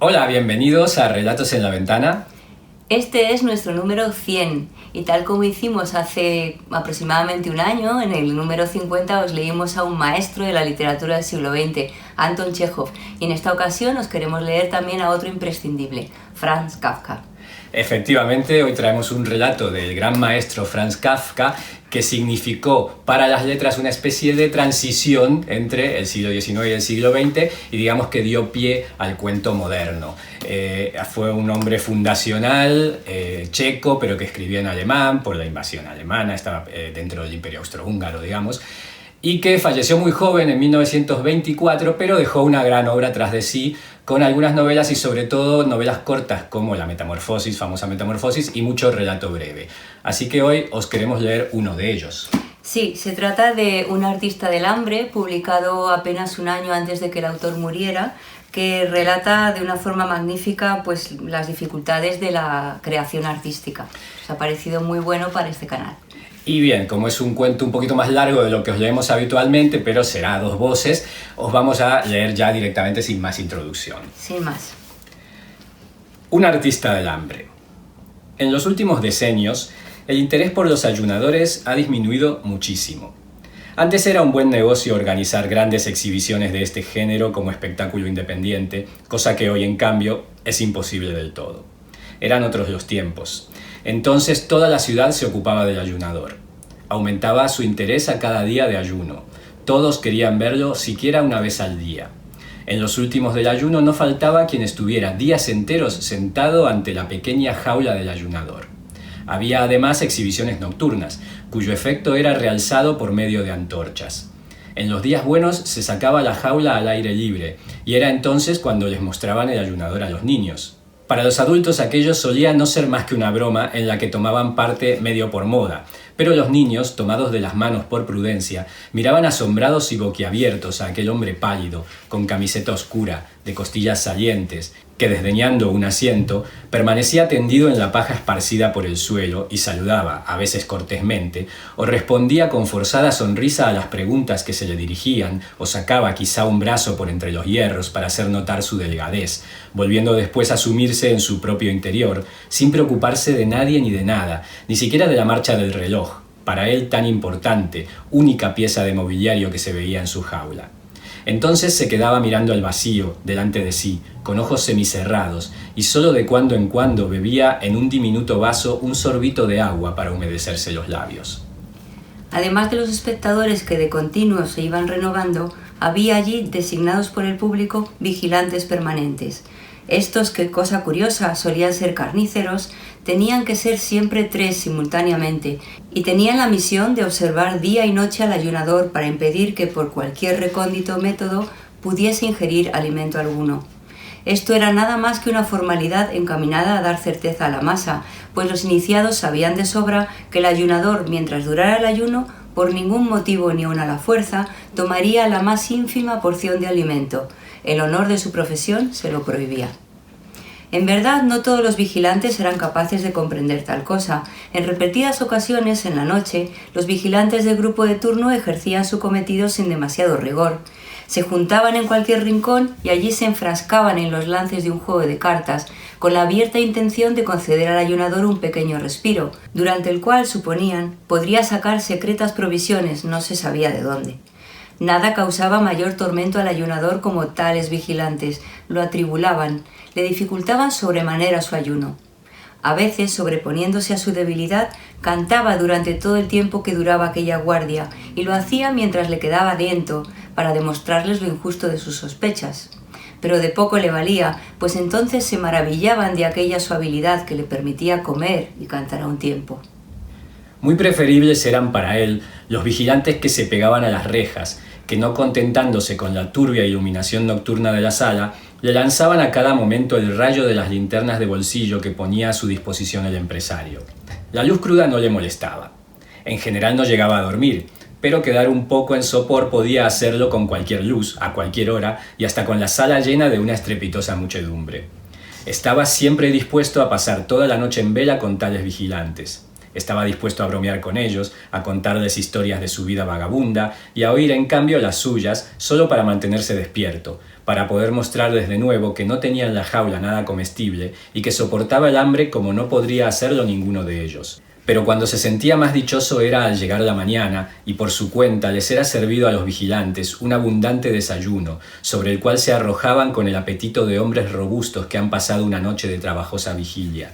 Hola, bienvenidos a Relatos en la Ventana. Este es nuestro número 100 y tal como hicimos hace aproximadamente un año, en el número 50 os leímos a un maestro de la literatura del siglo XX, Anton Chejov, y en esta ocasión os queremos leer también a otro imprescindible, Franz Kafka. Efectivamente, hoy traemos un relato del gran maestro Franz Kafka que significó para las letras una especie de transición entre el siglo XIX y el siglo XX y digamos que dio pie al cuento moderno. Fue un hombre fundacional, checo, pero que escribía en alemán por la invasión alemana, estaba dentro del Imperio Austrohúngaro, digamos, y que falleció muy joven en 1924, pero dejó una gran obra tras de sí, con algunas novelas y sobre todo novelas cortas como La Metamorfosis, famosa Metamorfosis, y mucho relato breve. Así que hoy os queremos leer uno de ellos. Sí, se trata de Un artista del hambre, publicado apenas un año antes de que el autor muriera, que relata de una forma magnífica pues, las dificultades de la creación artística. Nos ha parecido muy bueno para este canal. Y bien, como es un cuento un poquito más largo de lo que os leemos habitualmente, pero será a dos voces, os vamos a leer ya directamente sin más introducción. Sin más. Un artista del hambre. En los últimos decenios, el interés por los ayunadores ha disminuido muchísimo. Antes era un buen negocio organizar grandes exhibiciones de este género como espectáculo independiente, cosa que hoy en cambio es imposible del todo. Eran otros los tiempos. Entonces toda la ciudad se ocupaba del ayunador. Aumentaba su interés a cada día de ayuno. Todos querían verlo siquiera una vez al día. En los últimos del ayuno no faltaba quien estuviera días enteros sentado ante la pequeña jaula del ayunador. Había además exhibiciones nocturnas, cuyo efecto era realzado por medio de antorchas. En los días buenos se sacaba la jaula al aire libre, y era entonces cuando les mostraban el ayunador a los niños. Para los adultos aquello solía no ser más que una broma en la que tomaban parte medio por moda, pero los niños, tomados de las manos por prudencia, miraban asombrados y boquiabiertos a aquel hombre pálido, con camiseta oscura, de costillas salientes, que desdeñando un asiento, permanecía tendido en la paja esparcida por el suelo y saludaba, a veces cortésmente, o respondía con forzada sonrisa a las preguntas que se le dirigían, o sacaba quizá un brazo por entre los hierros para hacer notar su delgadez, volviendo después a sumirse en su propio interior, sin preocuparse de nadie ni de nada, ni siquiera de la marcha del reloj, para él tan importante, única pieza de mobiliario que se veía en su jaula. Entonces se quedaba mirando el vacío delante de sí, con ojos semicerrados, y solo de cuando en cuando bebía en un diminuto vaso un sorbito de agua para humedecerse los labios. Además de los espectadores que de continuo se iban renovando, había allí, designados por el público, vigilantes permanentes. Estos, que cosa curiosa, solían ser carníceros, tenían que ser siempre 3 simultáneamente y tenían la misión de observar día y noche al ayunador para impedir que por cualquier recóndito método pudiese ingerir alimento alguno. Esto era nada más que una formalidad encaminada a dar certeza a la masa, pues los iniciados sabían de sobra que el ayunador, mientras durara el ayuno, por ningún motivo ni aun a la fuerza, tomaría la más ínfima porción de alimento. El honor de su profesión se lo prohibía. En verdad, no todos los vigilantes eran capaces de comprender tal cosa. En repetidas ocasiones, en la noche, los vigilantes del grupo de turno ejercían su cometido sin demasiado rigor. Se juntaban en cualquier rincón y allí se enfrascaban en los lances de un juego de cartas, con la abierta intención de conceder al ayunador un pequeño respiro, durante el cual, suponían, podría sacar secretas provisiones, no se sabía de dónde. Nada causaba mayor tormento al ayunador como tales vigilantes, lo atribulaban, le dificultaban sobremanera su ayuno. A veces, sobreponiéndose a su debilidad, cantaba durante todo el tiempo que duraba aquella guardia, y lo hacía mientras le quedaba aliento, para demostrarles lo injusto de sus sospechas. Pero de poco le valía, pues entonces se maravillaban de aquella su habilidad que le permitía comer y cantar a un tiempo. Muy preferibles eran para él los vigilantes que se pegaban a las rejas, que no contentándose con la turbia iluminación nocturna de la sala, le lanzaban a cada momento el rayo de las linternas de bolsillo que ponía a su disposición el empresario. La luz cruda no le molestaba. En general no llegaba a dormir, pero quedar un poco en sopor podía hacerlo con cualquier luz, a cualquier hora, y hasta con la sala llena de una estrepitosa muchedumbre. Estaba siempre dispuesto a pasar toda la noche en vela con tales vigilantes. Estaba dispuesto a bromear con ellos, a contarles historias de su vida vagabunda y a oír en cambio las suyas solo para mantenerse despierto, para poder mostrarles de nuevo que no tenía en la jaula nada comestible y que soportaba el hambre como no podría hacerlo ninguno de ellos. Pero cuando se sentía más dichoso era al llegar la mañana y por su cuenta les era servido a los vigilantes un abundante desayuno, sobre el cual se arrojaban con el apetito de hombres robustos que han pasado una noche de trabajosa vigilia.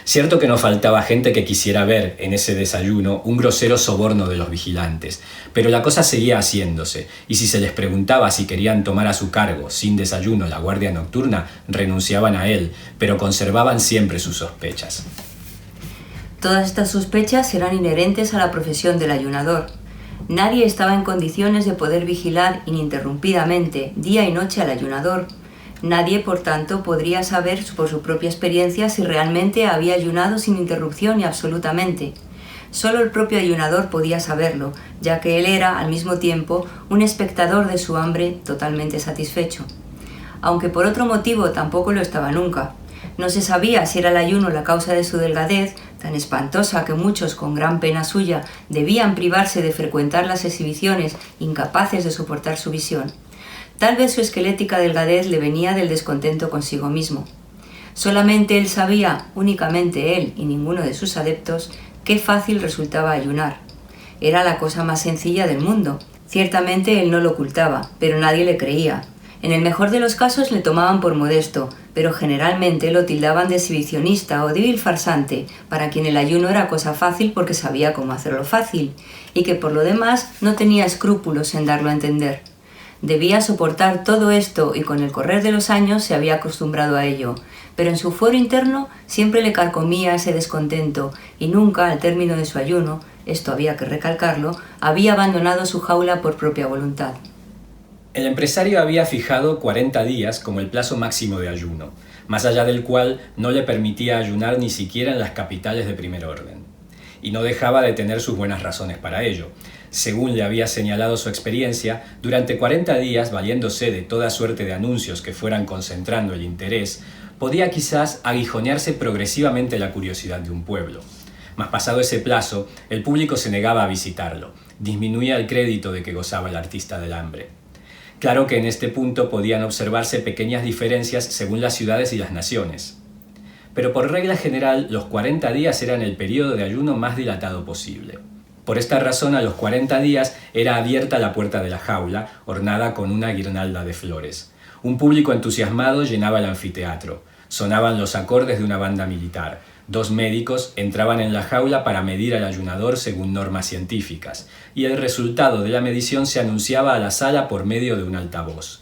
Cierto que no faltaba gente que quisiera ver en ese desayuno un grosero soborno de los vigilantes, pero la cosa seguía haciéndose, y si se les preguntaba si querían tomar a su cargo, sin desayuno, la guardia nocturna, renunciaban a él, pero conservaban siempre sus sospechas. Todas estas sospechas eran inherentes a la profesión del ayunador. Nadie estaba en condiciones de poder vigilar ininterrumpidamente, día y noche al ayunador. Nadie, por tanto, podría saber por su propia experiencia si realmente había ayunado sin interrupción y absolutamente. Solo el propio ayunador podía saberlo, ya que él era, al mismo tiempo, un espectador de su hambre totalmente satisfecho. Aunque por otro motivo tampoco lo estaba nunca. No se sabía si era el ayuno la causa de su delgadez, tan espantosa que muchos, con gran pena suya, debían privarse de frecuentar las exhibiciones, incapaces de soportar su visión. Tal vez su esquelética delgadez le venía del descontento consigo mismo. Solamente él sabía, únicamente él y ninguno de sus adeptos, qué fácil resultaba ayunar. Era la cosa más sencilla del mundo. Ciertamente él no lo ocultaba, pero nadie le creía. En el mejor de los casos le tomaban por modesto, pero generalmente lo tildaban de exhibicionista o débil farsante, para quien el ayuno era cosa fácil porque sabía cómo hacerlo fácil, y que por lo demás no tenía escrúpulos en darlo a entender. Debía soportar todo esto y con el correr de los años se había acostumbrado a ello, pero en su fuero interno siempre le carcomía ese descontento y nunca, al término de su ayuno, esto había que recalcarlo, había abandonado su jaula por propia voluntad. El empresario había fijado 40 días como el plazo máximo de ayuno, más allá del cual no le permitía ayunar ni siquiera en las capitales de primer orden. Y no dejaba de tener sus buenas razones para ello. Según le había señalado su experiencia, durante 40 días, valiéndose de toda suerte de anuncios que fueran concentrando el interés, podía quizás aguijonearse progresivamente la curiosidad de un pueblo. Mas pasado ese plazo, el público se negaba a visitarlo, disminuía el crédito de que gozaba el artista del hambre. Claro que en este punto podían observarse pequeñas diferencias según las ciudades y las naciones. Pero por regla general, los 40 días eran el periodo de ayuno más dilatado posible. Por esta razón, a los 40 días era abierta la puerta de la jaula, ornada con una guirnalda de flores. Un público entusiasmado llenaba el anfiteatro. Sonaban los acordes de una banda militar. 2 médicos entraban en la jaula para medir al ayunador según normas científicas, y el resultado de la medición se anunciaba a la sala por medio de un altavoz.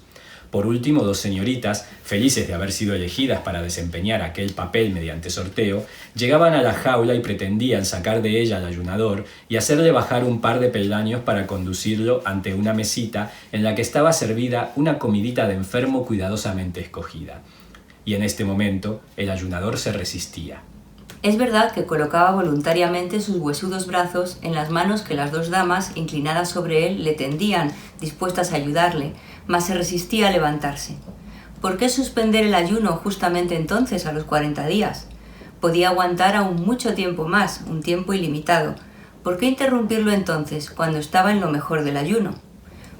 Por último, 2 señoritas, felices de haber sido elegidas para desempeñar aquel papel mediante sorteo, llegaban a la jaula y pretendían sacar de ella al ayunador y hacerle bajar un par de peldaños para conducirlo ante una mesita en la que estaba servida una comidita de enfermo cuidadosamente escogida. Y en este momento, el ayunador se resistía. Es verdad que colocaba voluntariamente sus huesudos brazos en las manos que las 2 damas, inclinadas sobre él, le tendían, dispuestas a ayudarle, mas se resistía a levantarse. ¿Por qué suspender el ayuno justamente entonces, a los 40 días? Podía aguantar aún mucho tiempo más, un tiempo ilimitado. ¿Por qué interrumpirlo entonces, cuando estaba en lo mejor del ayuno?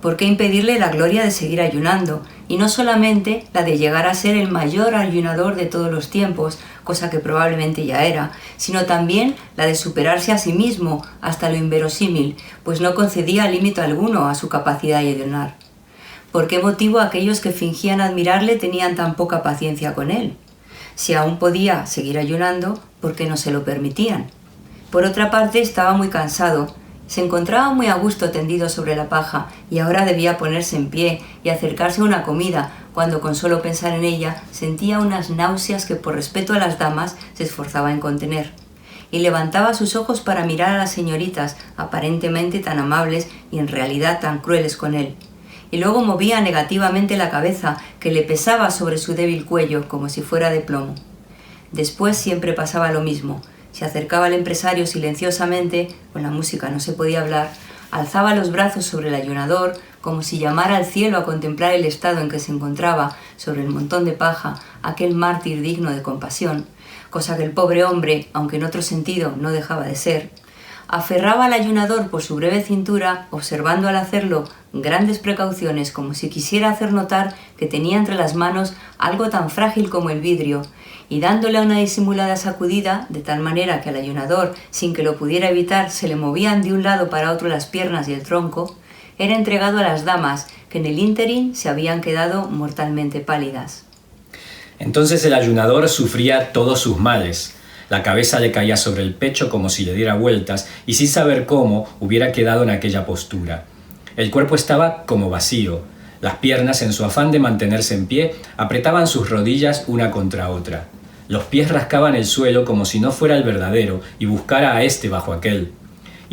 ¿Por qué impedirle la gloria de seguir ayunando, y no solamente la de llegar a ser el mayor ayunador de todos los tiempos, cosa que probablemente ya era, sino también la de superarse a sí mismo hasta lo inverosímil, pues no concedía límite alguno a su capacidad de ayunar? ¿Por qué motivo aquellos que fingían admirarle tenían tan poca paciencia con él? Si aún podía seguir ayunando, ¿por qué no se lo permitían? Por otra parte, estaba muy cansado. Se encontraba muy a gusto tendido sobre la paja y ahora debía ponerse en pie y acercarse a una comida, cuando con solo pensar en ella sentía unas náuseas que por respeto a las damas se esforzaba en contener. Y levantaba sus ojos para mirar a las señoritas, aparentemente tan amables y en realidad tan crueles con él. Y luego movía negativamente la cabeza, que le pesaba sobre su débil cuello como si fuera de plomo. Después siempre pasaba lo mismo. Se acercaba al empresario silenciosamente, con la música no se podía hablar, alzaba los brazos sobre el ayunador, como si llamara al cielo a contemplar el estado en que se encontraba, sobre el montón de paja, aquel mártir digno de compasión, cosa que el pobre hombre, aunque en otro sentido no dejaba de ser, aferraba al ayunador por su breve cintura, observando al hacerlo grandes precauciones como si quisiera hacer notar que tenía entre las manos algo tan frágil como el vidrio, y dándole una disimulada sacudida, de tal manera que al ayunador, sin que lo pudiera evitar, se le movían de un lado para otro las piernas y el tronco, era entregado a las damas, que en el ínterin se habían quedado mortalmente pálidas. Entonces el ayunador sufría todos sus males. La cabeza le caía sobre el pecho como si le diera vueltas y sin saber cómo hubiera quedado en aquella postura. El cuerpo estaba como vacío. Las piernas, en su afán de mantenerse en pie, apretaban sus rodillas una contra otra. Los pies rascaban el suelo como si no fuera el verdadero y buscara a éste bajo aquel.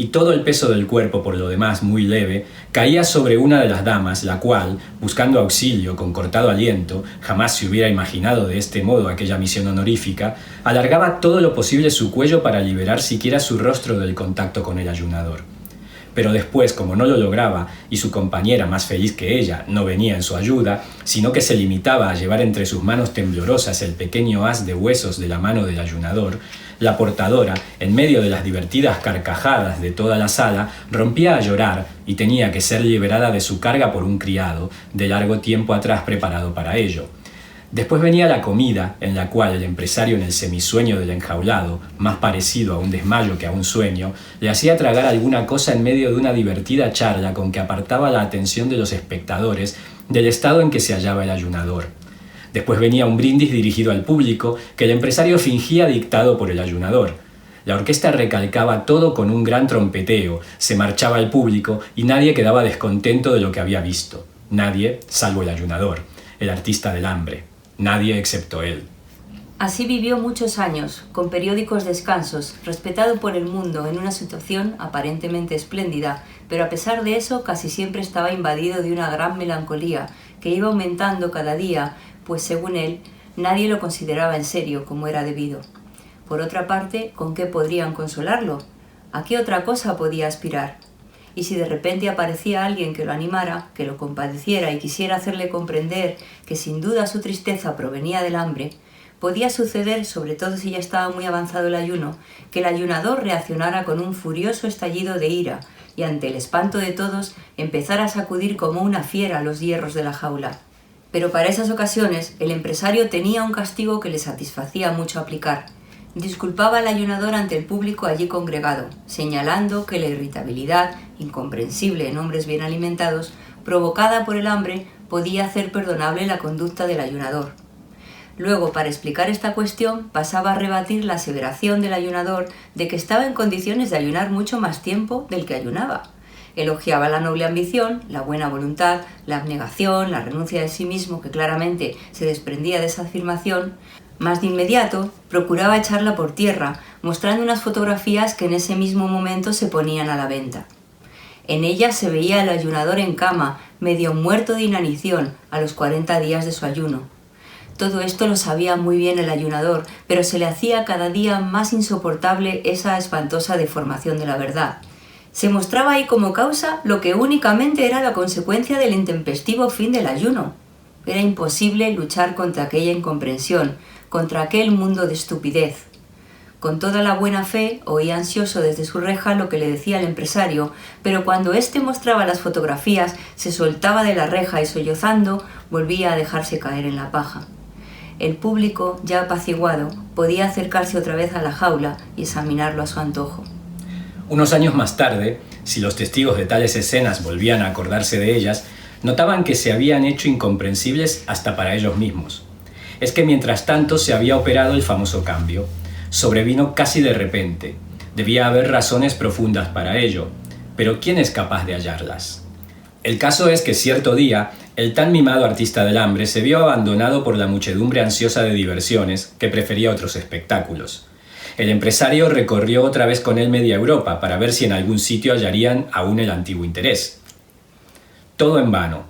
Y todo el peso del cuerpo, por lo demás muy leve, caía sobre una de las damas, la cual, buscando auxilio con cortado aliento, jamás se hubiera imaginado de este modo aquella misión honorífica, alargaba todo lo posible su cuello para liberar siquiera su rostro del contacto con el ayunador. Pero después, como no lo lograba, y su compañera, más feliz que ella, no venía en su ayuda, sino que se limitaba a llevar entre sus manos temblorosas el pequeño haz de huesos de la mano del ayunador, la portadora, en medio de las divertidas carcajadas de toda la sala, rompía a llorar y tenía que ser liberada de su carga por un criado, de largo tiempo atrás preparado para ello. Después venía la comida, en la cual el empresario, en el semisueño del enjaulado, más parecido a un desmayo que a un sueño, le hacía tragar alguna cosa en medio de una divertida charla con que apartaba la atención de los espectadores del estado en que se hallaba el ayunador. Después venía un brindis dirigido al público que el empresario fingía dictado por el ayunador. La orquesta recalcaba todo con un gran trompeteo, se marchaba el público y nadie quedaba descontento de lo que había visto. Nadie, salvo el ayunador, el artista del hambre. Nadie excepto él. Así vivió muchos años, con periódicos descansos, respetado por el mundo en una situación aparentemente espléndida, pero a pesar de eso casi siempre estaba invadido de una gran melancolía, que iba aumentando cada día, pues según él, nadie lo consideraba en serio como era debido. Por otra parte, ¿con qué podrían consolarlo? ¿A qué otra cosa podía aspirar? Y si de repente aparecía alguien que lo animara, que lo compadeciera y quisiera hacerle comprender que sin duda su tristeza provenía del hambre, podía suceder, sobre todo si ya estaba muy avanzado el ayuno, que el ayunador reaccionara con un furioso estallido de ira y ante el espanto de todos empezara a sacudir como una fiera los hierros de la jaula. Pero para esas ocasiones el empresario tenía un castigo que le satisfacía mucho aplicar. Disculpaba al ayunador ante el público allí congregado, señalando que la irritabilidad, incomprensible en hombres bien alimentados, provocada por el hambre, podía hacer perdonable la conducta del ayunador. Luego, para explicar esta cuestión, pasaba a rebatir la aseveración del ayunador de que estaba en condiciones de ayunar mucho más tiempo del que ayunaba. Elogiaba la noble ambición, la buena voluntad, la abnegación, la renuncia de sí mismo, que claramente se desprendía de esa afirmación. Más de inmediato, procuraba echarla por tierra, mostrando unas fotografías que en ese mismo momento se ponían a la venta. En ellas se veía al ayunador en cama, medio muerto de inanición, a los 40 días de su ayuno. Todo esto lo sabía muy bien el ayunador, pero se le hacía cada día más insoportable esa espantosa deformación de la verdad. Se mostraba ahí como causa lo que únicamente era la consecuencia del intempestivo fin del ayuno. Era imposible luchar contra aquella incomprensión, contra aquel mundo de estupidez. Con toda la buena fe, oía ansioso desde su reja lo que le decía el empresario, pero cuando éste mostraba las fotografías, se soltaba de la reja y sollozando, volvía a dejarse caer en la paja. El público, ya apaciguado, podía acercarse otra vez a la jaula y examinarlo a su antojo. Unos años más tarde, si los testigos de tales escenas volvían a acordarse de ellas, notaban que se habían hecho incomprensibles hasta para ellos mismos. Es que mientras tanto se había operado el famoso cambio. Sobrevino casi de repente. Debía haber razones profundas para ello, pero ¿quién es capaz de hallarlas? El caso es que cierto día, el tan mimado artista del hambre se vio abandonado por la muchedumbre ansiosa de diversiones que prefería otros espectáculos. El empresario recorrió otra vez con él media Europa para ver si en algún sitio hallarían aún el antiguo interés. Todo en vano.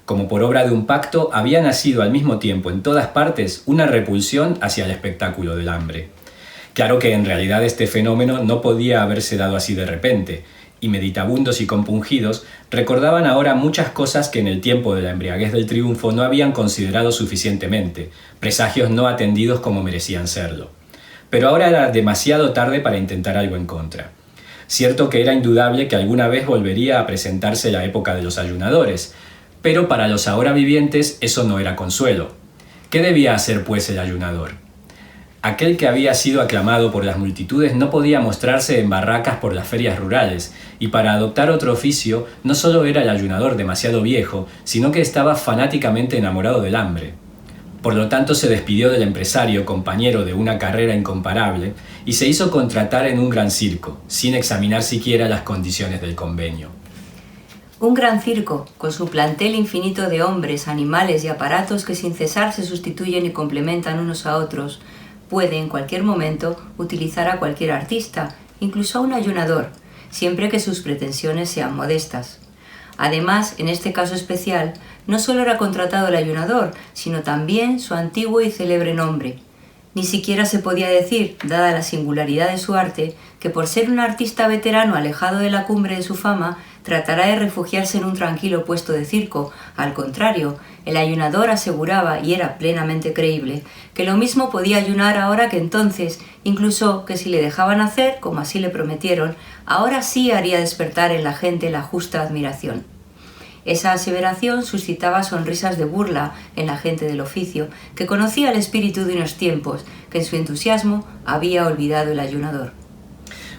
Como por obra de un pacto, había nacido al mismo tiempo en todas partes una repulsión hacia el espectáculo del hambre. Claro que en realidad este fenómeno no podía haberse dado así de repente, y meditabundos y compungidos recordaban ahora muchas cosas que en el tiempo de la embriaguez del triunfo no habían considerado suficientemente, presagios no atendidos como merecían serlo. pero ahora era demasiado tarde para intentar algo en contra. Cierto que era indudable que alguna vez volvería a presentarse la época de los ayunadores, pero para los ahora vivientes eso no era consuelo. ¿Qué debía hacer pues el ayunador? Aquel que había sido aclamado por las multitudes no podía mostrarse en barracas por las ferias rurales, y para adoptar otro oficio no solo era el ayunador demasiado viejo, sino que estaba fanáticamente enamorado del hambre. Por lo tanto se despidió del empresario, compañero de una carrera incomparable, y se hizo contratar en un gran circo, sin examinar siquiera las condiciones del convenio. Un gran circo, con su plantel infinito de hombres, animales y aparatos que sin cesar se sustituyen y complementan unos a otros, puede en cualquier momento utilizar a cualquier artista, incluso a un ayunador, siempre que sus pretensiones sean modestas. Además, en este caso especial, no solo era contratado el ayunador, sino también su antiguo y célebre nombre. Ni siquiera se podía decir, dada la singularidad de su arte, que por ser un artista veterano alejado de la cumbre de su fama, tratará de refugiarse en un tranquilo puesto de circo. Al contrario, el ayunador aseguraba, y era plenamente creíble, que lo mismo podía ayunar ahora que entonces, incluso que si le dejaban hacer, como así le prometieron, ahora sí haría despertar en la gente la justa admiración. Esa aseveración suscitaba sonrisas de burla en la gente del oficio, que conocía el espíritu de unos tiempos, que en su entusiasmo había olvidado el ayunador.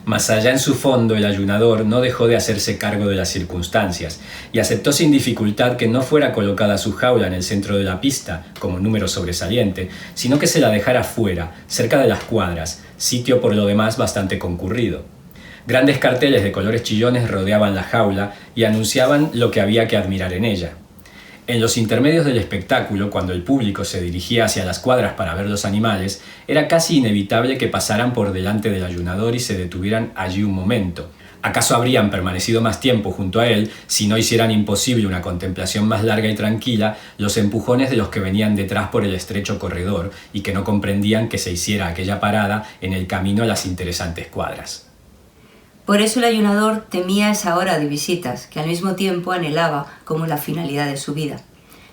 Más allá en su fondo, el ayunador no dejó de hacerse cargo de las circunstancias y aceptó sin dificultad que no fuera colocada su jaula en el centro de la pista, como número sobresaliente, sino que se la dejara fuera, cerca de las cuadras, sitio por lo demás bastante concurrido. Grandes carteles de colores chillones rodeaban la jaula y anunciaban lo que había que admirar en ella. En los intermedios del espectáculo, cuando el público se dirigía hacia las cuadras para ver los animales, era casi inevitable que pasaran por delante del ayunador y se detuvieran allí un momento. ¿Acaso habrían permanecido más tiempo junto a él si no hicieran imposible una contemplación más larga y tranquila los empujones de los que venían detrás por el estrecho corredor y que no comprendían que se hiciera aquella parada en el camino a las interesantes cuadras? Por eso el ayunador temía esa hora de visitas, que al mismo tiempo anhelaba como la finalidad de su vida.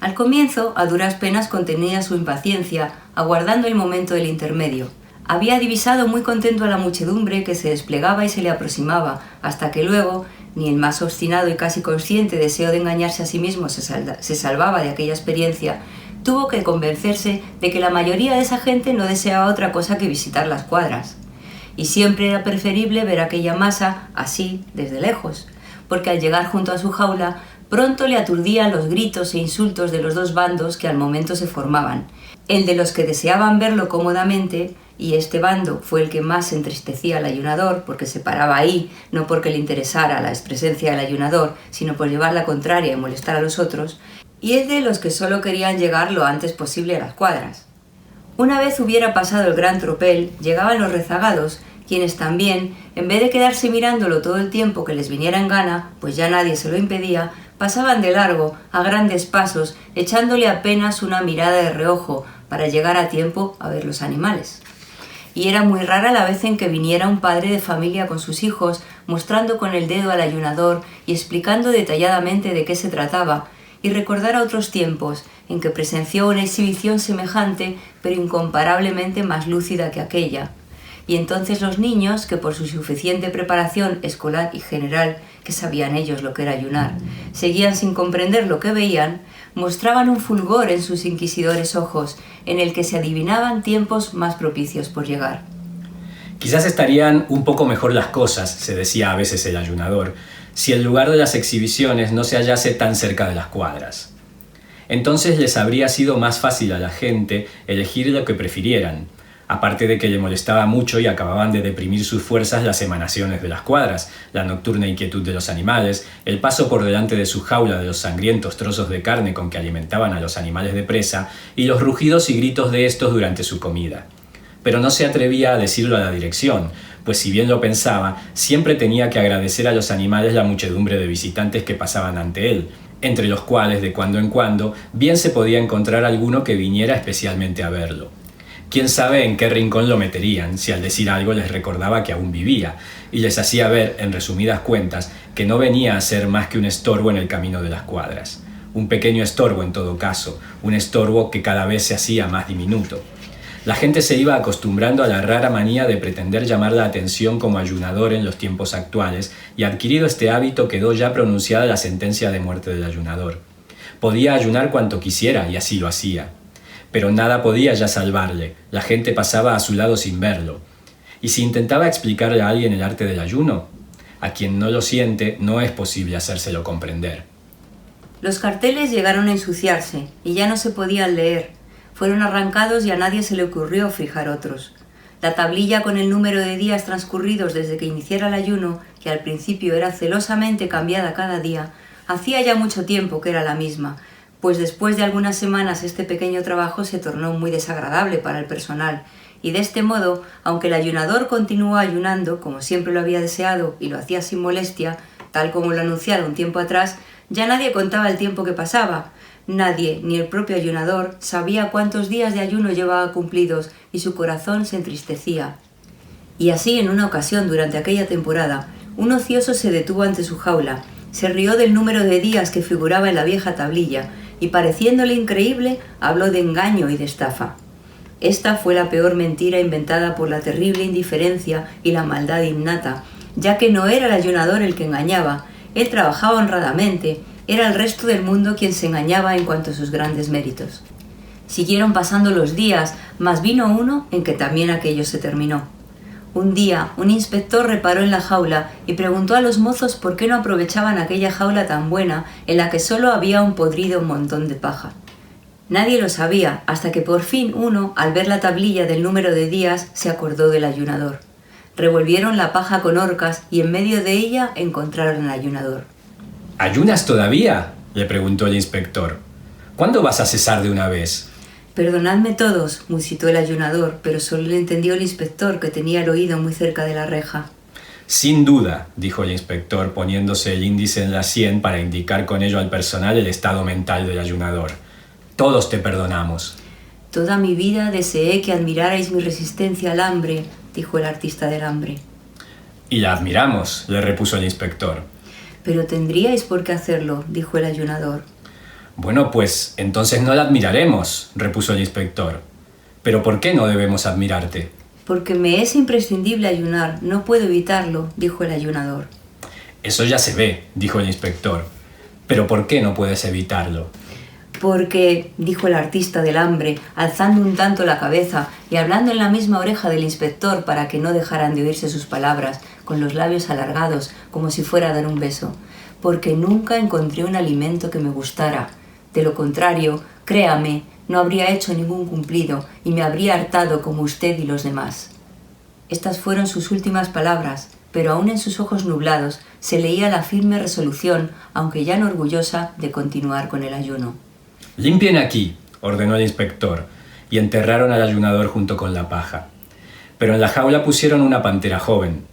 Al comienzo, a duras penas contenía su impaciencia, aguardando el momento del intermedio. Había divisado muy contento a la muchedumbre que se desplegaba y se le aproximaba, hasta que luego, ni el más obstinado y casi consciente deseo de engañarse a sí mismo se salvaba de aquella experiencia, tuvo que convencerse de que la mayoría de esa gente no deseaba otra cosa que visitar las cuadras. Y siempre era preferible ver aquella masa así, desde lejos, porque al llegar junto a su jaula, pronto le aturdían los gritos e insultos de los dos bandos que al momento se formaban, el de los que deseaban verlo cómodamente, y este bando fue el que más entristecía al ayunador, porque se paraba ahí, no porque le interesara la presencia del ayunador, sino por llevar la contraria y molestar a los otros, y el de los que solo querían llegar lo antes posible a las cuadras. Una vez hubiera pasado el gran tropel, llegaban los rezagados, quienes también, en vez de quedarse mirándolo todo el tiempo que les viniera en gana, pues ya nadie se lo impedía, pasaban de largo, a grandes pasos, echándole apenas una mirada de reojo para llegar a tiempo a ver los animales. Y era muy rara la vez en que viniera un padre de familia con sus hijos, mostrando con el dedo al ayunador y explicando detalladamente de qué se trataba, y recordar otros tiempos en que presenció una exhibición semejante, pero incomparablemente más lúcida que aquella. Y entonces los niños, que por su suficiente preparación escolar y general, que sabían ellos lo que era ayunar, seguían sin comprender lo que veían, mostraban un fulgor en sus inquisidores ojos, en el que se adivinaban tiempos más propicios por llegar. Quizás estarían un poco mejor las cosas, se decía a veces el ayunador, si el lugar de las exhibiciones no se hallase tan cerca de las cuadras. Entonces les habría sido más fácil a la gente elegir lo que prefirieran, aparte de que le molestaba mucho y acababan de deprimir sus fuerzas las emanaciones de las cuadras, la nocturna inquietud de los animales, el paso por delante de su jaula de los sangrientos trozos de carne con que alimentaban a los animales de presa y los rugidos y gritos de estos durante su comida. Pero no se atrevía a decirlo a la dirección, pues si bien lo pensaba, siempre tenía que agradecer a los animales la muchedumbre de visitantes que pasaban ante él, entre los cuales de cuando en cuando bien se podía encontrar alguno que viniera especialmente a verlo. Quién sabe en qué rincón lo meterían, si al decir algo les recordaba que aún vivía, y les hacía ver, en resumidas cuentas, que no venía a ser más que un estorbo en el camino de las cuadras. Un pequeño estorbo en todo caso, un estorbo que cada vez se hacía más diminuto. La gente se iba acostumbrando a la rara manía de pretender llamar la atención como ayunador en los tiempos actuales, y adquirido este hábito quedó ya pronunciada la sentencia de muerte del ayunador. Podía ayunar cuanto quisiera y así lo hacía. Pero nada podía ya salvarle, la gente pasaba a su lado sin verlo. ¿Y si intentaba explicarle a alguien el arte del ayuno? A quien no lo siente no es posible hacérselo comprender. Los carteles llegaron a ensuciarse y ya no se podían leer. Fueron arrancados y a nadie se le ocurrió fijar otros. La tablilla con el número de días transcurridos desde que iniciara el ayuno, que al principio era celosamente cambiada cada día, hacía ya mucho tiempo que era la misma, pues después de algunas semanas este pequeño trabajo se tornó muy desagradable para el personal, y de este modo, aunque el ayunador continuó ayunando, como siempre lo había deseado y lo hacía sin molestia, tal como lo anunciaron tiempo atrás, ya nadie contaba el tiempo que pasaba. Nadie, ni el propio ayunador, sabía cuántos días de ayuno llevaba cumplidos y su corazón se entristecía. Y así, en una ocasión durante aquella temporada, un ocioso se detuvo ante su jaula, se rió del número de días que figuraba en la vieja tablilla y, pareciéndole increíble, habló de engaño y de estafa. Esta fue la peor mentira inventada por la terrible indiferencia y la maldad innata, ya que no era el ayunador el que engañaba, él trabajaba honradamente, era el resto del mundo quien se engañaba en cuanto a sus grandes méritos. Siguieron pasando los días, mas vino uno en que también aquello se terminó. Un día, un inspector reparó en la jaula y preguntó a los mozos por qué no aprovechaban aquella jaula tan buena en la que solo había un podrido montón de paja. Nadie lo sabía, hasta que por fin uno, al ver la tablilla del número de días, se acordó del ayunador. Revolvieron la paja con horcas y en medio de ella encontraron al ayunador. ¿Ayunas todavía?, le preguntó el inspector. ¿Cuándo vas a cesar de una vez? Perdonadme todos, musitó el ayunador, pero solo le entendió el inspector, que tenía el oído muy cerca de la reja. Sin duda, dijo el inspector, poniéndose el índice en la sien para indicar con ello al personal el estado mental del ayunador. Todos te perdonamos. Toda mi vida deseé que admirarais mi resistencia al hambre, dijo el artista del hambre. Y la admiramos, le repuso el inspector. Pero tendríais por qué hacerlo, dijo el ayunador. Bueno, pues entonces no la admiraremos, repuso el inspector. ¿Pero por qué no debemos admirarte? Porque me es imprescindible ayunar, no puedo evitarlo, dijo el ayunador. Eso ya se ve, dijo el inspector. ¿Pero por qué no puedes evitarlo? Porque, dijo el artista del hambre, alzando un tanto la cabeza y hablando en la misma oreja del inspector para que no dejaran de oírse sus palabras, con los labios alargados, como si fuera a dar un beso, porque nunca encontré un alimento que me gustara. De lo contrario, créame, no habría hecho ningún cumplido y me habría hartado como usted y los demás. Estas fueron sus últimas palabras, pero aún en sus ojos nublados se leía la firme resolución, aunque ya no orgullosa, de continuar con el ayuno. «Limpien aquí», ordenó el inspector, y enterraron al ayunador junto con la paja. Pero en la jaula pusieron una pantera joven.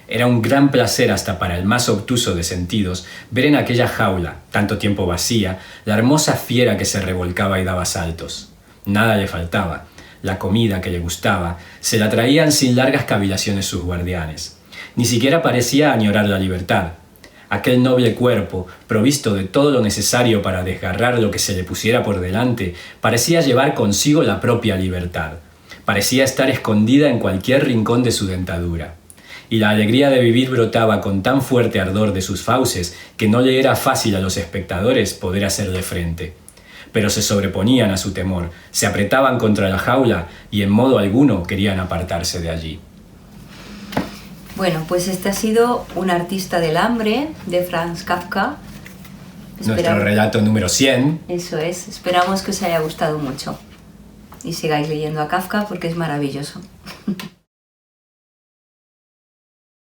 Era un gran placer hasta para el más obtuso de sentidos ver en aquella jaula, tanto tiempo vacía, la hermosa fiera que se revolcaba y daba saltos. Nada le faltaba. La comida que le gustaba se la traían sin largas cavilaciones sus guardianes. Ni siquiera parecía añorar la libertad. Aquel noble cuerpo, provisto de todo lo necesario para desgarrar lo que se le pusiera por delante, parecía llevar consigo la propia libertad. Parecía estar escondida en cualquier rincón de su dentadura. Y la alegría de vivir brotaba con tan fuerte ardor de sus fauces que no le era fácil a los espectadores poder hacerle frente. Pero se sobreponían a su temor, se apretaban contra la jaula y en modo alguno querían apartarse de allí. Bueno, pues este ha sido Un artista del hambre, de Franz Kafka. Nuestro relato número 100. Eso es, esperamos que os haya gustado mucho. Y sigáis leyendo a Kafka porque es maravilloso.